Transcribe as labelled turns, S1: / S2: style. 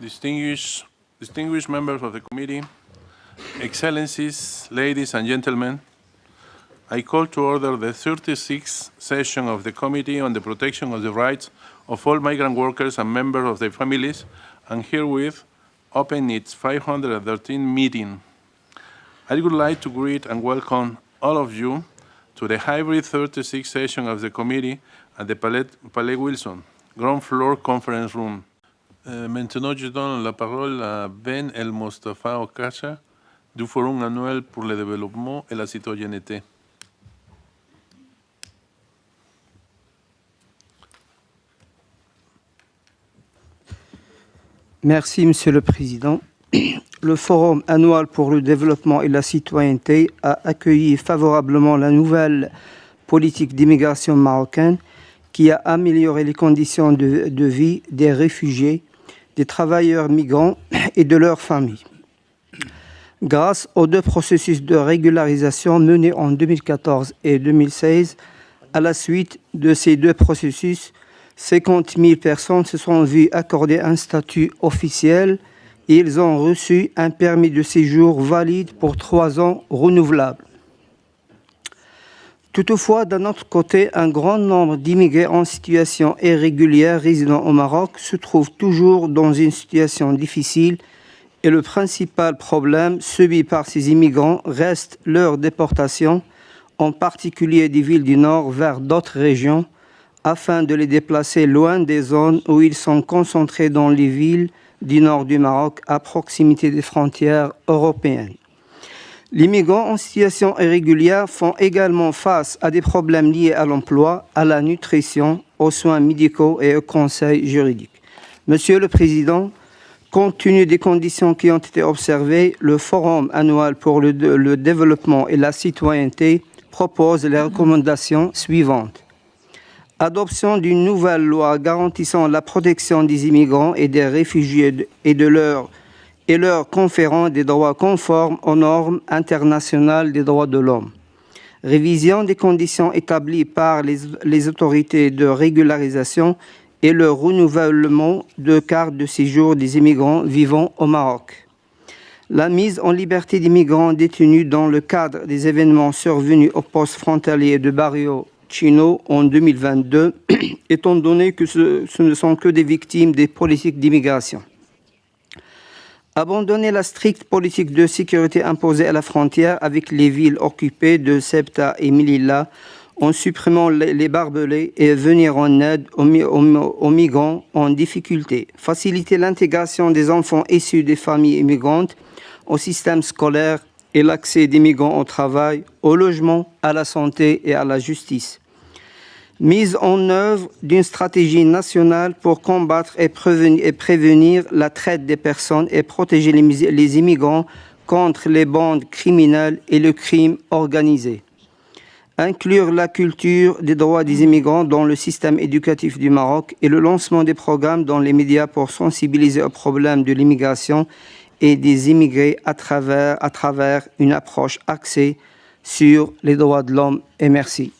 S1: distinguished members of the committee, Excellencies, ladies and gentlemen, I call to order the 36th session of the Committee on the Protection of the Rights of All Migrant Workers and Members of Their Families, and herewith open its 513th meeting. I would like to greet and welcome all of you to the hybrid 36th session of the committee at the Palais Wilson, ground floor conference room. Maintenant, je donne la parole à Ben El Mostafa Okacha du Forum annuel pour le développement et la citoyenneté.
S2: Merci, Monsieur le Président. Le Forum annuel pour le développement et la citoyenneté a accueilli favorablement la nouvelle politique d'immigration marocaine qui a amélioré les conditions de vie des réfugiés, des travailleurs migrants et de leurs familles. Grâce aux deux processus de régularisation menés en 2014 et 2016, à la suite de ces deux processus, 50 000 personnes se sont vues accorder un statut officiel et ils ont reçu un permis de séjour valide pour 3 ans renouvelable. Toutefois, d'un autre côté, un grand nombre d'immigrés en situation irrégulière résidant au Maroc se trouvent toujours dans une situation difficile et le principal problème subi par ces immigrants reste leur déportation, en particulier des villes du Nord vers d'autres régions, afin de les déplacer loin des zones où ils sont concentrés dans les villes du nord du Maroc, à proximité des frontières européennes. Les migrants en situation irrégulière font également face à des problèmes liés à l'emploi, à la nutrition, aux soins médicaux et aux conseils juridiques. Monsieur le Président, compte tenu des conditions qui ont été observées, le Forum annuel pour le développement et la citoyenneté propose les recommandations suivantes. Adoption d'une nouvelle loi garantissant la protection des immigrants et des réfugiés et leur conférant des droits conformes aux normes internationales des droits de l'homme. Révision des conditions établies par les autorités de régularisation et le renouvellement de cartes de séjour des immigrants vivant au Maroc. La mise en liberté des migrants détenus dans le cadre des événements survenus au poste frontalier de Barrio Chino en 2022, étant donné que ce ne sont que des victimes des politiques d'immigration. Abandonner la stricte politique de sécurité imposée à la frontière avec les villes occupées de Ceuta et Melilla en supprimant les barbelés et venir en aide aux migrants en difficulté. Faciliter l'intégration des enfants issus des familles immigrantes au système scolaire et l'accès des migrants au travail, au logement, à la santé et à la justice. Mise en œuvre d'une stratégie nationale pour combattre et prévenir la traite des personnes et protéger les immigrants contre les bandes criminelles et le crime organisé. Inclure la culture des droits des immigrants dans le système éducatif du Maroc et le lancement des programmes dans les médias pour sensibiliser aux problèmes de l'immigration et des immigrés à travers une approche axée sur les droits de l'homme. Et merci.